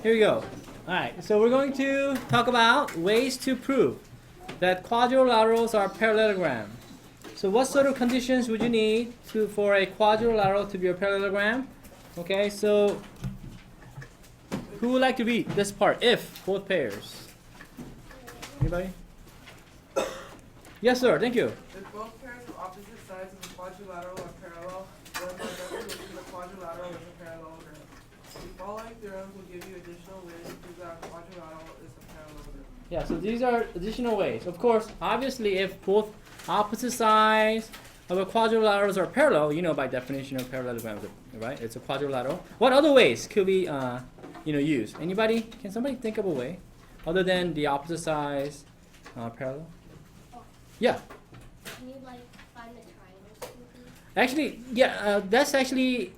Here we go. Alright, so we're going to talk about ways to prove that quadrilaterals are parallelogram. So what sort of conditions would you need for a quadrilateral to be a parallelogram? Okay, so who would like to read this part? If both pairs. Anybody? Yes, sir. Thank you. If both pairs of opposite sides of a quadrilateral are parallel, then by definition the quadrilateral is a parallelogram. The following theorems will give you additional ways to prove that a quadrilateral is a parallelogram. Yeah, so these are additional ways. Of course, obviously, if both opposite sides of a quadrilaterals are parallel, you know by definition of parallelograms, right? It's a quadrilateral. What other ways could we, use? Anybody? Can somebody think of a way other than the opposite sides parallel? Yeah. Can you find the triangles? Actually, yeah. That's actually.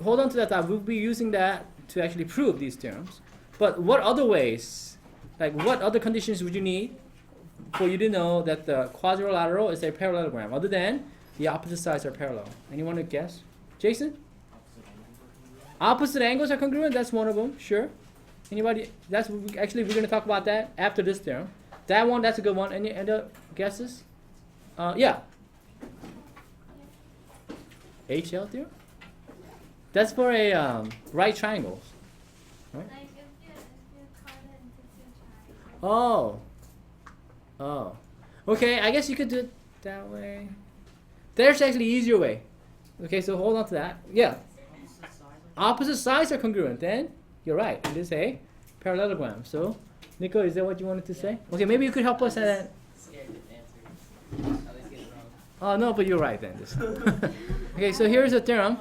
Hold on to that thought. We'll be using that to actually prove these terms. But what other ways? What other conditions would you need for you to know that the quadrilateral is a parallelogram, other than the opposite sides are parallel? Anyone to guess? Jason? Opposite angles are congruent. That's one of them. Sure. Anybody? We're going to talk about that after this theorem. That one, that's a good one. Any other guesses? Yeah. HL theorem? That's for a right triangles. Right? Like if you cut it into two Oh. triangles. Oh. Okay, I guess you could do it that way. There's actually an easier way. Okay, so hold on to that. Yeah. Opposite sides are congruent. Then you're right. It is a parallelogram. So, Nico, is that what you wanted to say? Okay, maybe you could help us at. Oh no, but you're right then. Okay, so here's a theorem.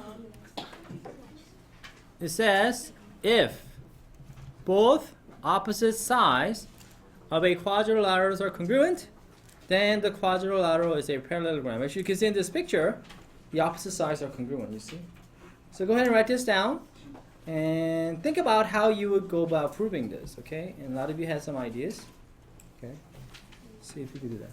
It says if both opposite sides of a quadrilateral are congruent, then the quadrilateral is a parallelogram. As you can see in this picture, the opposite sides are congruent, you see? So go ahead and write this down and think about how you would go about proving this, okay? And a lot of you had some ideas. Okay. See if you can do that.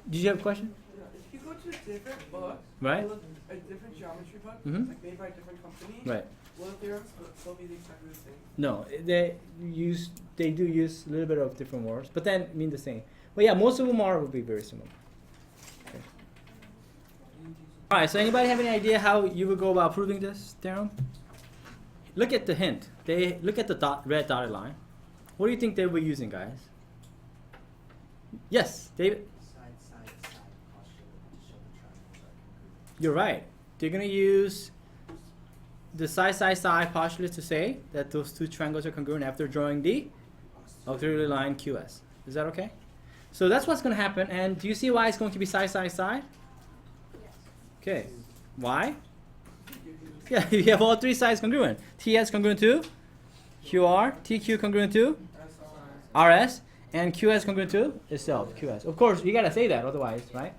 Did you have a question? Yeah, if you go to a different book, Right. a different geometry book, Mhm. made by a different company, Right. will the theorems still be exactly the same? No, they do use a little bit of different words, but then mean the same. But yeah, most of them will be very similar. Okay. All right. So anybody have any idea how you would go about proving this theorem? Look at the hint. They look at the red dotted line. What do you think they were using, guys? Yes, David. Side postulate to show the triangles are congruent. You're right. They're gonna use the side postulate to say that those two triangles are congruent after drawing the auxiliary line QS. Is that okay? So that's what's going to happen. And do you see why it's going to be side? Yes. Okay. Why? Yeah, you have all three sides congruent. TS congruent to QR, TQ congruent to RS, and QS congruent to itself, QS. Of course, you got to say that otherwise, right?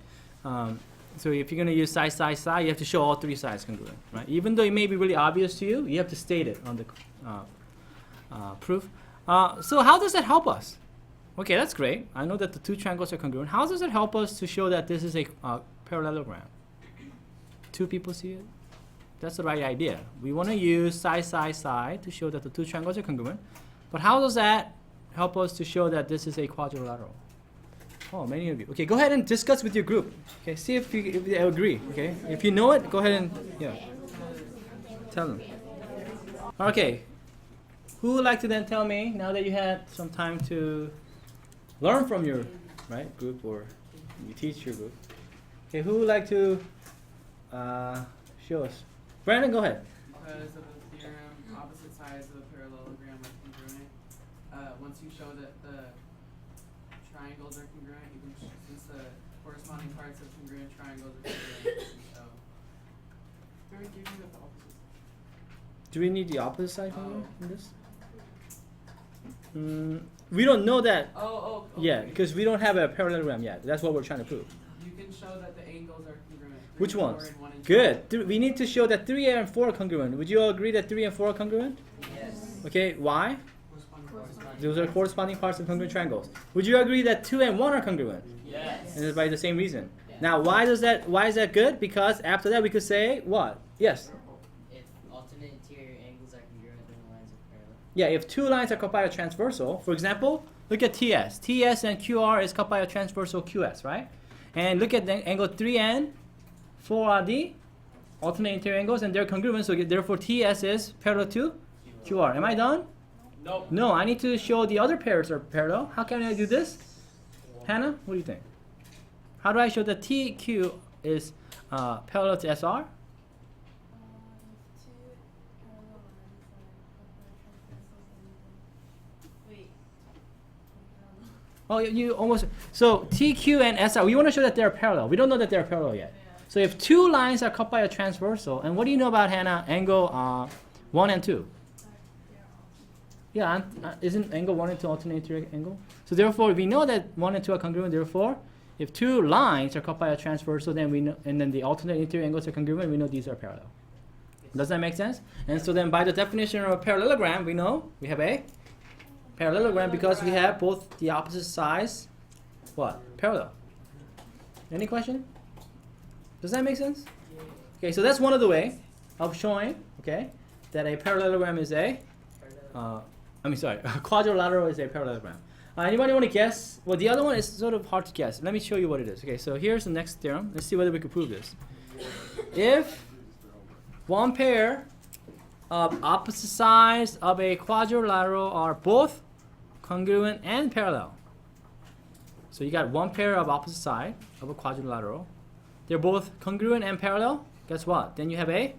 So if you're going to use side, you have to show all three sides congruent, right? Even though it may be really obvious to you, you have to state it on the proof. So how does that help us? Okay, that's great. I know that the two triangles are congruent. How does it help us to show that this is a parallelogram? Two people see it? That's the right idea. We want to use side to show that the two triangles are congruent. But how does that help us to show that this is a quadrilateral? Oh, many of you. Okay, go ahead and discuss with your group. Okay, see if they agree. Okay, if you know it, go ahead and tell them. Okay, who would like to then tell me now that you had some time to learn from your group or you teach your group? Okay, who would like to show us? Brandon, go ahead. Because of the theorem, opposite sides of a parallelogram are congruent. Once you show that the triangles are congruent, you can, since the corresponding parts of congruent triangles are congruent, you can show. We're giving you the opposite. Do we need the opposite side in this? We don't know that Okay. yet because we don't have a parallelogram yet. That's what we're trying to prove. You can show that the angles are congruent. Which 3, 4, ones? and 1 and 2. Good. We need to show that 3 and 4 are congruent. Would you all agree that 3 and 4 are congruent? Yes. Okay, why? Corresponding. Those are corresponding parts of congruent triangles. Would you agree that 2 and 1 are congruent? Yes. And it's by the same reason. Yeah. Now, why is that good? Because after that we could say what? Yes. If alternate interior angles are congruent, then the lines are parallel. Yeah, if two lines are cut by a transversal, for example, look at TS. TS and QR is cut by a transversal QS, right? And look at the angle 3 and 4 are the alternate interior angles, and they're congruent, so therefore TS is parallel to QR. Am I done? No. No, I need to show the other pairs are parallel. How can I do this? Hannah, what do you think? How do I show that TQ is parallel to SR? Oh, you almost. So TQ and SR, we want to show that they're parallel. We don't know that they're parallel yet. So if two lines are cut by a transversal, and what do you know about, Hannah? Angle 1 and 2. Yeah, isn't angle 1 and 2 alternate interior angle? So therefore, we know that 1 and 2 are congruent. Therefore, if two lines are cut by a transversal, then we know, and then the alternate interior angles are congruent, we know these are parallel. Does that make sense? And so then by the definition of a parallelogram, we know we have a parallelogram because we have both the opposite sides, what? Parallel. Any question? Does that make sense? Okay, so that's one of the way of showing, okay, that a parallelogram is a, a quadrilateral is a parallelogram. Anybody want to guess? Well, the other one is sort of hard to guess. Let me show you what it is. Okay, so here's the next theorem. Let's see whether we can prove this. If one pair of opposite sides of a quadrilateral are both congruent and parallel. So you got one pair of opposite side of a quadrilateral. They're both congruent and parallel. Guess what? Then you have a.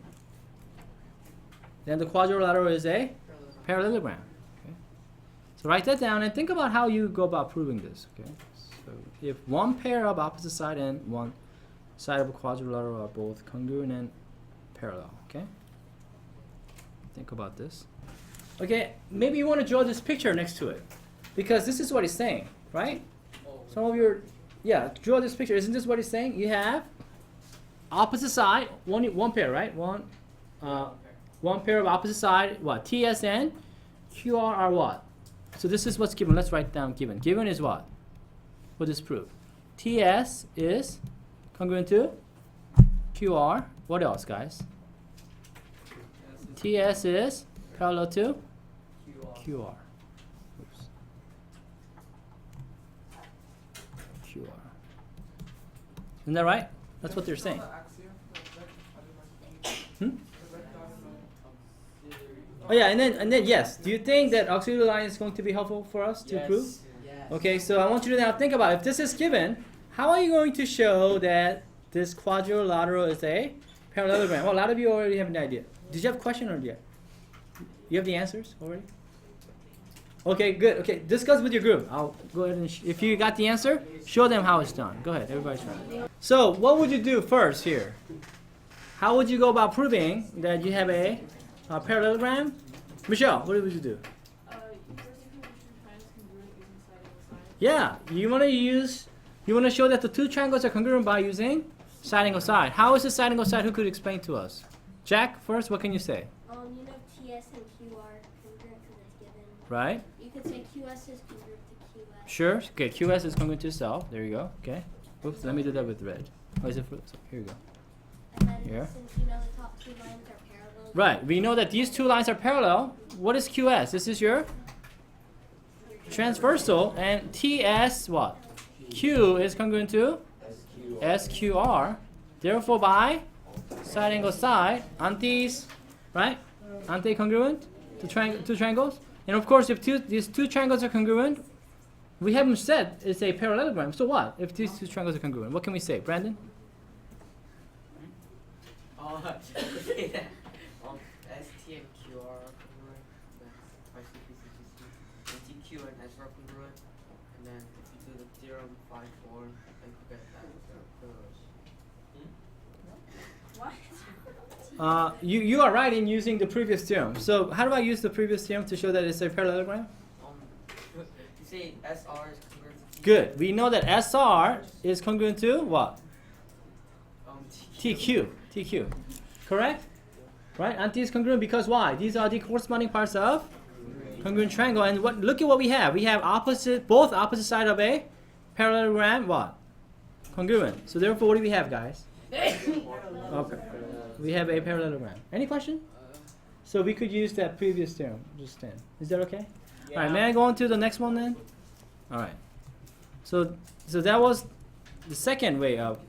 Then the quadrilateral is a parallelogram. Okay. So write that down and think about how you go about proving this. Okay. So if one pair of opposite side and one side of a quadrilateral are both congruent and parallel. Okay. Think about this. Okay, maybe you want to draw this picture next to it, because this is what he's saying, right? Some of your, yeah, draw this picture. Isn't this what he's saying? You have opposite side, one pair, right? One pair of opposite side. What? TS and QR are what? So this is what's given. Let's write down given. Given is what? What is proof? TS is congruent to QR. What else, guys? TS is parallel to QR. Oops. QR. Isn't that right? That's what they're saying. Hmm? Oh yeah, and then yes. Do you think that auxiliary line is going to be helpful for us to prove? Yes. Okay, so I want you to now think about, if this is given, how are you going to show that this quadrilateral is a parallelogram? Well, a lot of you already have an idea. Did you have a question or yet? You have the answers already? Okay, good. Okay, discuss with your group. I'll go ahead and, if you got the answer, show them how it's done. Go ahead, everybody's trying. So, what would you do first here? How would you go about proving that you have a parallelogram? Michelle, what would you do? Yeah, you want to show that the two triangles are congruent by using side angle side. How is the side angle side? Who could explain to us? Jack, first, what can you say? You know TS and Q are congruent because it's given. Right? You could say QS is congruent to QS. Sure. Okay, QS is congruent to itself. There you go. Okay. Oops, let me do that with red. Oh, is it for, here you go. And then Here. since you know the top two lines are parallel. Right. We know that these two lines are parallel. What is QS? This is your transversal, and TS what? Q is congruent to SQR. Therefore, by side angle side, aren't these, right? Aren't they congruent? Two triangles? And of course, if these two triangles are congruent, we haven't said it's a parallelogram. So what? If these two triangles are congruent, what can we say? Brandon? ST and Q are congruent, then vice versa, and TQ and S are congruent, and then if you do the theorem 5, 4, then you get that. What? You are right in using the previous theorem. So how do I use the previous theorem to show that it's a parallelogram? You say SR is congruent to TQ. Good. We know that SR is congruent to what? TQ. TQ. Correct? Right? Aren't these congruent? Because why? These are the corresponding parts of congruent triangle. And look at what we have. We have both opposite side of a parallelogram. What? Congruent. So therefore, what do we have, guys? Okay. We have a parallelogram. Any question? So we could use that previous theorem just then. Is that okay? Yeah. All right, may I go on to the next one then? All right. So that was the second way of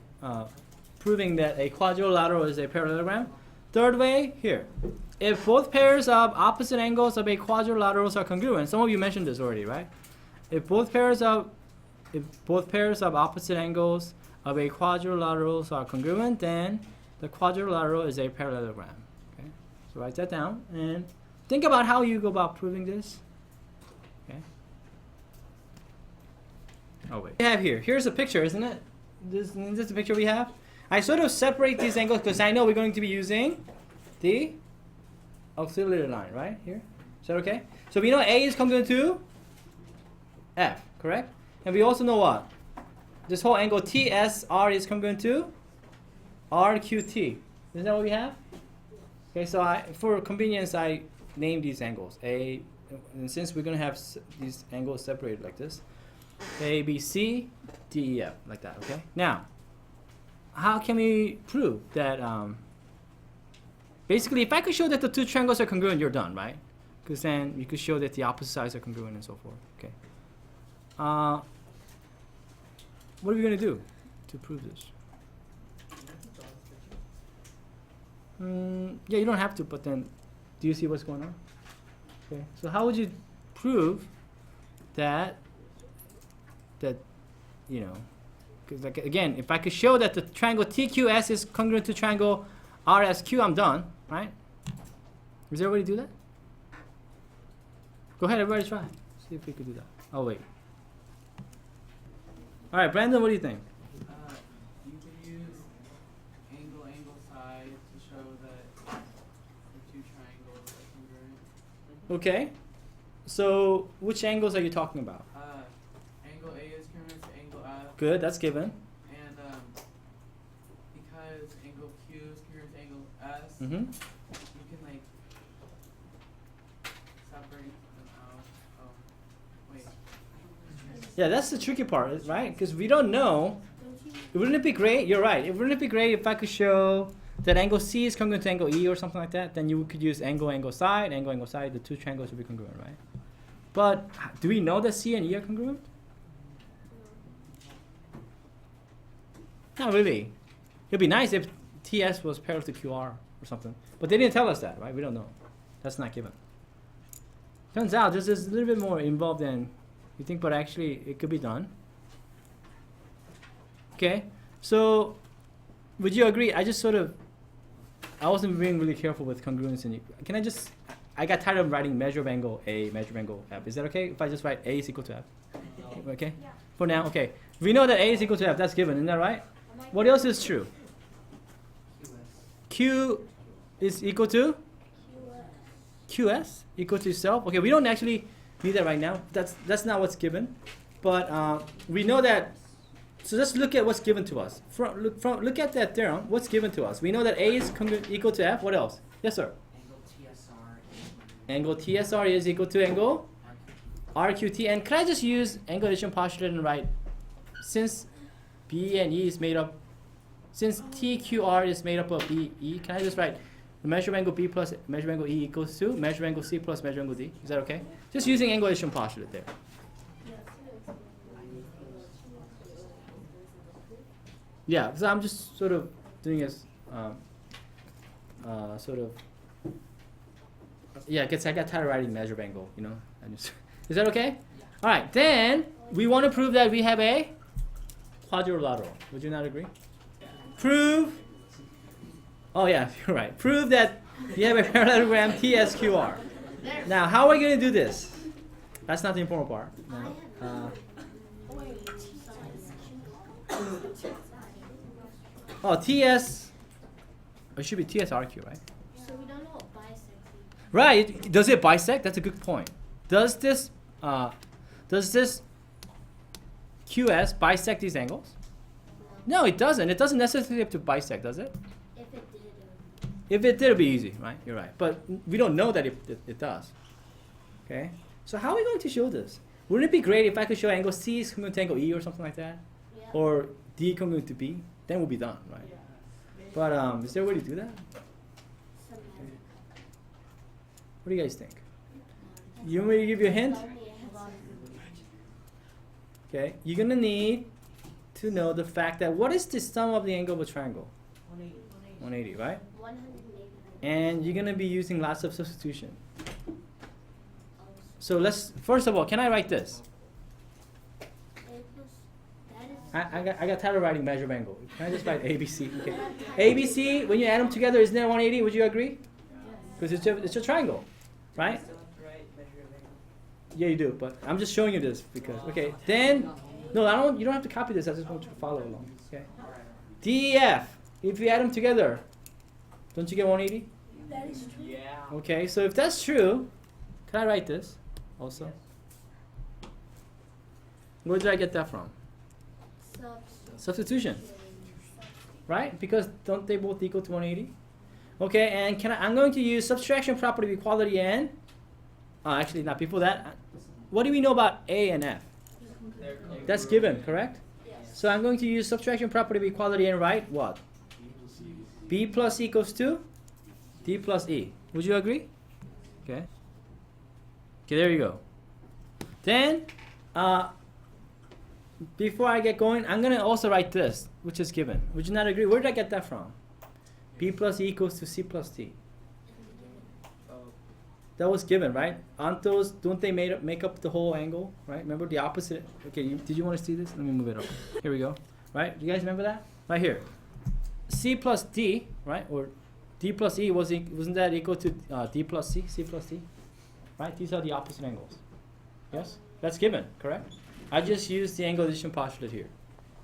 proving that a quadrilateral is a parallelogram. Third way, here. If both pairs of opposite angles of a quadrilaterals are congruent, some of you mentioned this already, right? If both pairs of opposite angles of a quadrilaterals are congruent, then the quadrilateral is a parallelogram. Okay, so write that down and think about how you go about proving this. Okay. Oh wait. We have here's a picture, isn't it? This is the picture we have. I sort of separate these angles because I know we're going to be using the auxiliary line, right? Here. Is that okay? So we know A is congruent to F, correct? And we also know what? This whole angle TSR is congruent to RQT. Isn't that what we have? Okay, so for convenience, I named these angles. A, and since we're going to have these angles separated like this, A, B, C, D, E, F, like that, okay? Now, how can we prove that, basically, if I could show that the two triangles are congruent, you're done, right? Because then you could show that the opposite sides are congruent and so forth, okay? What are we going to do to prove this? Yeah, you don't have to, but then, do you see what's going on? Okay, so how would you prove that, you know, because like again, if I could show that the triangle TQS is congruent to triangle RSQ, I'm done, right? Does everybody do that? Go ahead, everybody try. See if we could do that. Oh wait. All right, Brandon, what do you think? You could use angle, side to show that the two triangles are congruent. Okay. So which angles are you talking about? Angle A is congruent to angle F. Good, that's given. And because angle Q is congruent to angle S, Mm-hmm. you can like separate them out. Oh, wait. Yeah, that's the tricky part, right? Because we don't know. Wouldn't it be great? You're right. Wouldn't it be great if I could show that angle C is congruent to angle E or something like that? Then you could use angle, side, angle, side. The two triangles would be congruent, right? But do we know that C and E are congruent? Not really. It'd be nice if TS was parallel to QR or something. But they didn't tell us that, right? We don't know. That's not given. Turns out this is a little bit more involved than you think, but actually it could be done. Okay, so would you agree? I wasn't being really careful with congruence. I got tired of writing measure of angle A, measure of angle F. Is that okay if I just write A is equal to F? Okay? Yeah. For now, okay. We know that A is equal to F, that's given, isn't that right? What else is true? Q is equal to? QS equal to itself. Okay, we don't actually need that right now. That's not what's given. But we know that. So let's look at what's given to us. Look at that theorem. What's given to us? We know that A is equal to F. What else? Yes, sir. Angle TSR is equal to angle RQT. And can I just use angle addition postulate and write, since B and E is made up, since TQR is made up of B, E, can I just write the measure of angle B plus measure of angle E equals to measure of angle C plus measure of angle D? Is that okay? Just using angle addition postulate there. Yeah, so I'm just sort of doing this, yeah, because I got tired of writing measure of angle, you know. Is that okay? All right, then we want to prove that we have a quadrilateral. Would you not agree? Prove. Oh yeah, you're right. Prove that you have a parallelogram TSQR. Now, how are we going to do this? That's not the important part. No. TS. It should be TSRQ, right? So we don't know what bisect is. Right. Does it bisect? That's a good point. Does this QS bisect these angles? No, it doesn't. It doesn't necessarily have to bisect, does it? If it did, If it did, it'd be easy, right? You're right. But we don't know that it does. Okay. So how are we going to show this? Wouldn't it be great if I could show angle C is congruent to angle E or something like that? yeah. Or D congruent to B? Then we'll be done, right? But is there a way to do that? Some magic. What do you guys think? You want me to give you a hint? Okay, you're gonna need to know the fact that what is the sum of the angle of a triangle? 180, right? 180. And you're gonna be using lots of substitution. So let's first of all, can I write this? I got tired of writing measure of angle. Can I just write ABC? Okay. ABC, when you add them together, isn't that 180? Would you agree? Because it's a triangle, right? Still have to write measure of angle. Yeah, you do. But I'm just showing you this because okay. Then no, I don't. You don't have to copy this. I just want you to follow along. Okay. DEF. If you add them together, don't you get 180? That is true. Yeah. Okay. So if that's true, can I write this also? Where did I get that from? Substitution, right? Because don't they both equal to 180? Okay, and I'm going to use subtraction property of equality and, actually not before that, what do we know about A and F? That's given, correct? Yes. So I'm going to use subtraction property of equality and write what? B plus C equals to D plus E. Would you agree? Okay. Okay, there you go. Then, before I get going, I'm going to also write this, which is given. Would you not agree? Where did I get that from? B plus E equals to C plus D. That was given, right? Aren't those, don't they make up the whole angle, right? Remember the opposite? Okay, did you want to see this? Let me move it up. Here we go. Right? Do you guys remember that? Right here. C plus D, right? Or D plus E, wasn't that equal to D plus C? C plus D? Right? These are the opposite angles. Yes? That's given, correct? I just used the angle addition postulate here.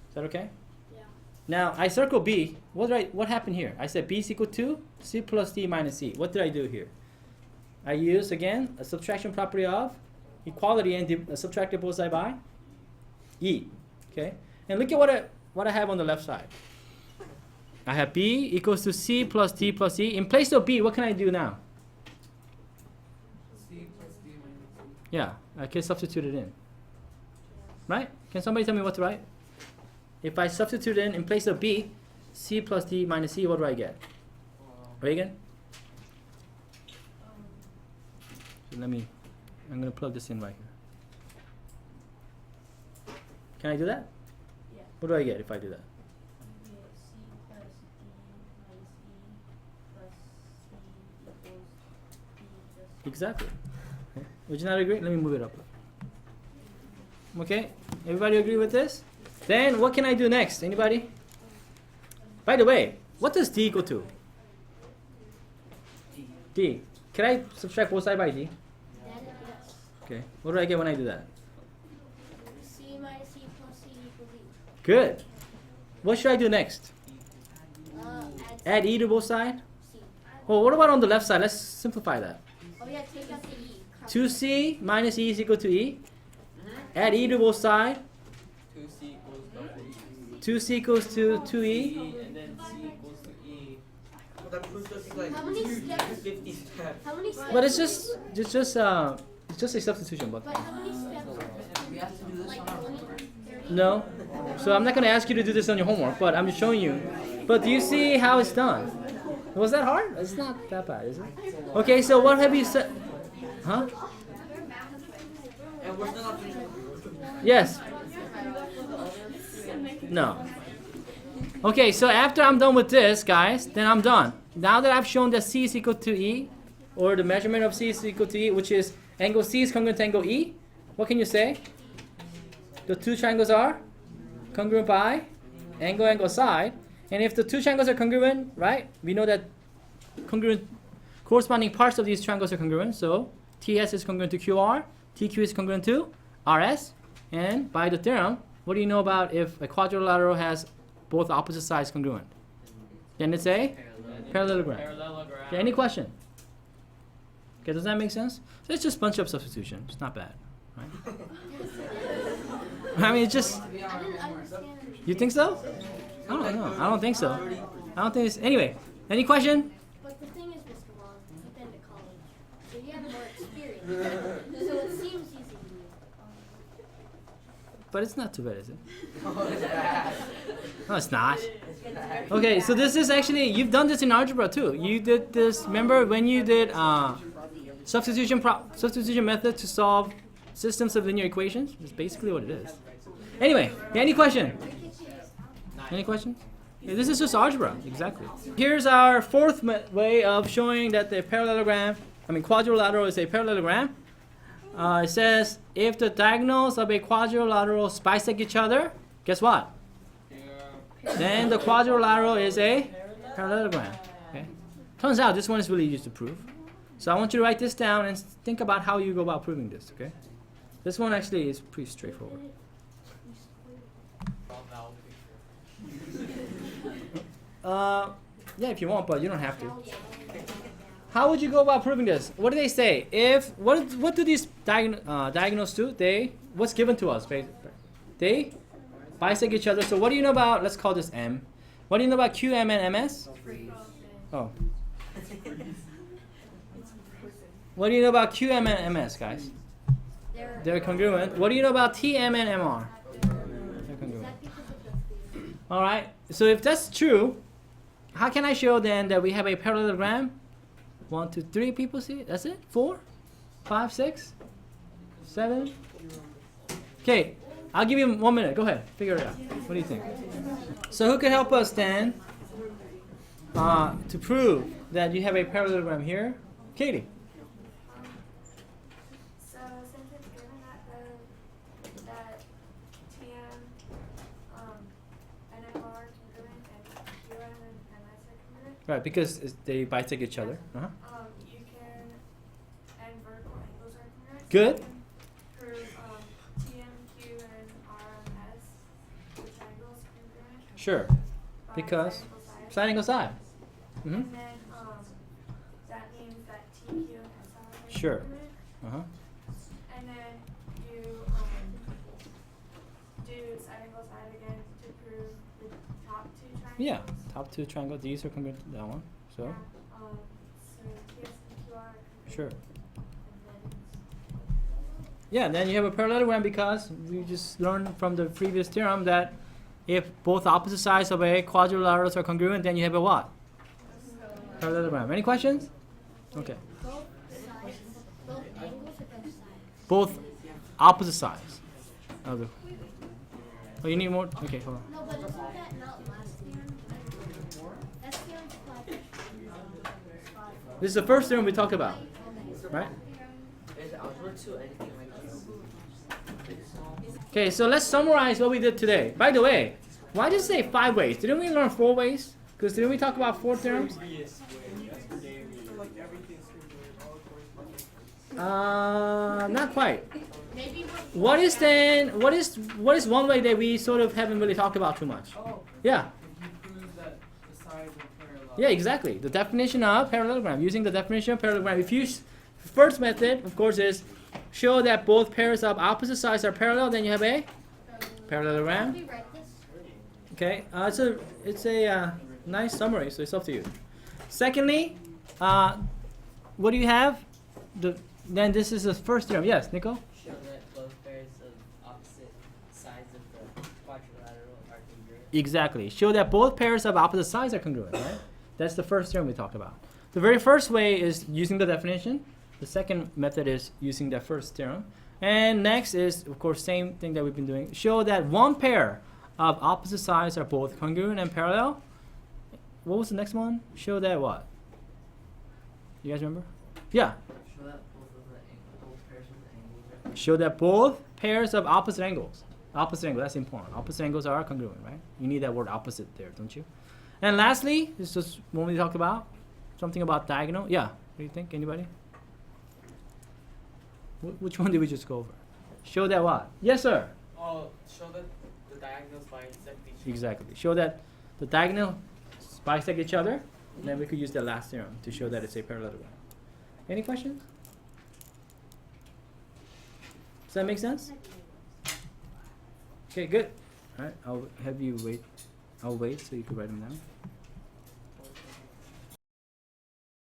Is that okay? Yeah. Now, I circle B. What happened here? I said B is equal to C plus D minus E. What did I do here? I used, again, a subtraction property of equality and subtracted both sides by E. Okay? And look at what I have on the left side. I have B equals to C plus D plus E. In place of B, what can I do now? C plus D minus C. Yeah, I can substitute it in. Right? Can somebody tell me what to write? If I substitute in place of B, C plus D minus E, what do I get? Reagan? So I'm going to plug this in right here. Can I do that? Yeah. What do I get if I do that? C plus D minus E plus C equals D plus Exactly. Okay. Would you not agree? Let me move it up. Okay? Everybody agree with this? Then what can I do next? Anybody? By the way, what does D equal to? D. Can I subtract both sides by D? Yes. Okay. What do I get when I do that? C minus C plus C equals E. Good. What should I do next? Add Add E to both sides? C. Well, what about on the left side? Let's simplify that. Oh yeah, take out the E. 2C minus E is equal to E. Add E to both sides. 2C equals double E. 2C equals to 2E. E and then C equals to E. Well, that proves us like How many steps? 50 steps. How many steps? But it's just a substitution. But But how many steps? We have to do this Like on our 20, homework. 30? no. So I'm not going to ask you to do this on your homework, but I'm just showing you. But do you see how it's done? Was that hard? It's not that bad, is it? Okay, so what have you said? Huh? And we're still not finished. Yes. No. Okay, so after I'm done with this, guys, then I'm done. Now that I've shown that C is equal to E, or the measurement of C is equal to E, which is angle C is congruent to angle E, what can you say? The two triangles are congruent by angle, side. And if the two triangles are congruent, right, we know that congruent corresponding parts of these triangles are congruent. So TS is congruent to QR, TQ is congruent to RS. And by the theorem, what do you know about if a quadrilateral has both opposite sides congruent? Then it's a parallelogram. Okay, any question? Okay, does that make sense? So it's just a bunch of substitution. It's not bad, right? I mean, it's just. I didn't understand. You think so? I don't know. I don't think so. I don't think it's. Anyway, any question? But the thing is, Mr. Wong, you've been to college, so you have more experience. So it seems easy to you. But it's not too bad, is it? No, it's not. Okay, so this is actually, you've done this in algebra too. You did this, remember when you did substitution method to solve systems of linear equations. Is basically what it is. Anyway, any question? Any questions? Yeah, this is just algebra, exactly. Here's our fourth way of showing that the quadrilateral is a parallelogram. It says if the diagonals of a quadrilateral bisect each other, guess what? Then the quadrilateral is a parallelogram. Okay. Turns out this one is really easy to prove. So I want you to write this down and think about how you go about proving this. Okay. This one actually is pretty straightforward. Yeah, if you want, but you don't have to. How would you go about proving this? What do they say? What do these diagonals do? What's given to us? They bisect each other. So what do you know about? Let's call this M. What do you know about QM and MS? Oh. What do you know about QM and MS, guys? They're congruent. What do you know about TM and MR? They're congruent. All right. So if that's true, how can I show then that we have a parallelogram? 1, 2, 3 people see it? That's it? 4, 5, 6, 7. Okay, I'll give you 1 minute. Go ahead, figure it out. What do you think? So who can help us then to prove that you have a parallelogram here? Katie. So since it's given that TM and MR are congruent and QM and MS are congruent, Right, because they bisect each other. you can, and vertical angles are congruent. Good. You can prove TMQ and RMS, the triangles congruent. Sure. by Because side angle side. side angle side. Mm-hmm. And then that means that TQ and SR are Sure. congruent. Uh-huh. And then you do side angle side again to prove the top two triangles. Yeah, top two triangle. These are congruent to that one. So, Yeah, so TS and QR are congruent. sure. And Yeah, then you have a parallelogram because we just learned from the previous theorem that if both opposite sides of a quadrilaterals are congruent, then you have a what? Parallelogram. Any questions? Okay. Both angles or both sides? Both opposite sides. Oh, you need more? Okay, hold on. No, but isn't that not last theorem? That's theorem 5. This is the first theorem we talked about, right? Is algebra 2 anything like this? Okay, so let's summarize what we did today. By the way, why did you say 5 ways? Didn't we learn 4 ways? Because didn't we talk about 4 theorems? Not quite. Maybe What is one way that we sort of haven't really talked about too much? Oh, Yeah. if you prove that the sides are parallel. Yeah, exactly. The definition of parallelogram. Using the definition of parallelogram. If you first method, of course, is show that both pairs of opposite sides are parallel, then you have a parallelogram. we write this? Okay. It's a nice summary, so it's up to you. Secondly, what do you have? Then this is the first theorem. Yes, Nico? Show that both pairs of opposite sides of the quadrilateral are congruent. Exactly. Show that both pairs of opposite sides are congruent, right? That's the first theorem we talked about. The very first way is using the definition. The second method is using the first theorem. And next is, of course, same thing that we've been doing. Show that one pair of opposite sides are both congruent and parallel. What was the next one? Show that what? You guys remember? Yeah. Show that both pairs of the angles are Show that both pairs of opposite angles. Opposite angle, that's important. Opposite angles are congruent, right? You need that word opposite there, don't you? And lastly, this is when we talked about something about diagonal. Yeah. What do you think? Anybody? Which one did we just go over? Show that what? Yes, sir. Oh, show that the diagonals bisect each other. Exactly. Show that the diagonal bisect each other. And then we could use the last theorem to show that it's a parallelogram. Any questions? Does that make sense? Okay, good. All right, I'll have you wait. I'll wait so you can write them down.